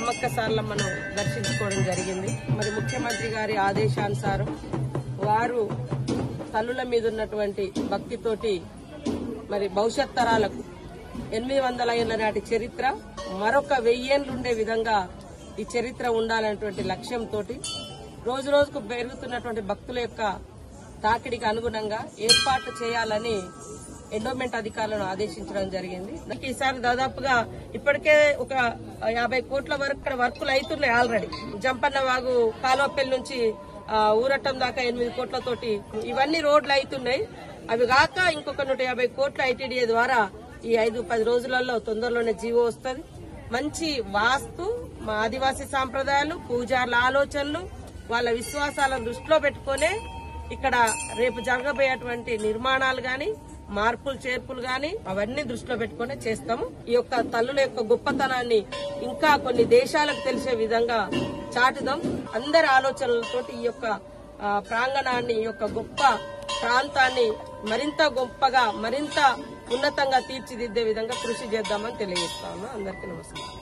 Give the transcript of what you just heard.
సమ్మక్క సారలమ్మను దర్శించుకోవడం జరిగింది. మరి ముఖ్యమంత్రి గారి ఆదేశానుసారం వారు తల్లుల మీద ఉన్నటువంటి భక్తితోటి మరి భవిష్యత్ తరాలకు 800 ఏళ్ల నాటి చరిత్ర మరొక 1000 ఏళ్లు ఉండే విధంగా ఈ చరిత్ర ఉండాలనేటువంటి లక్ష్యంతో రోజు రోజుకు పెరుగుతున్నటువంటి భక్తుల యొక్క తాకిడికి అనుగుణంగా ఏర్పాట్లు చేయాలని ఎండోమెంట్ అధికారులను ఆదేశించడం జరిగింది. ఈసారి దాదాపుగా ఇప్పటికే ఒక 50 కోట్ల వరకు ఇక్కడ వర్కులు అవుతున్నాయి. ఆల్రెడీ జంపన్న వాగు కాలువపల్లి నుంచి ఊరటం దాకా 8 కోట్లతోటి ఇవన్నీ రోడ్లు అవుతున్నాయి. అవి కాక ఇంకొక 150 కోట్ల ఐటీడీఏ ద్వారా ఈ 5-10 రోజులలో తొందరలోనే జీవో వస్తుంది. మంచి వాస్తు, మా ఆదివాసీ సాంప్రదాయాలు, పూజార్ల ఆలోచనలు, వాళ్ళ విశ్వాసాలను దృష్టిలో పెట్టుకునే ఇక్కడ రేపు జరగబోయేటువంటి నిర్మాణాలు గాని మార్పులు చేర్పులు గాని అవన్నీ దృష్టిలో పెట్టుకునే చేస్తాము. ఈ యొక్క తల్లుల యొక్క గొప్పతనాన్ని ఇంకా కొన్ని దేశాలకు తెలిసే విధంగా చాటుదాం. అందరి ఆలోచనలతోటి ఈ యొక్క ప్రాంగణాన్ని, ఈ యొక్క గొప్ప ప్రాంతాన్ని మరింత గొప్పగా, మరింత ఉన్నతంగా తీర్చిదిద్దే విధంగా కృషి చేద్దామని తెలియజేస్తాము. అందరికీ నమస్కారం.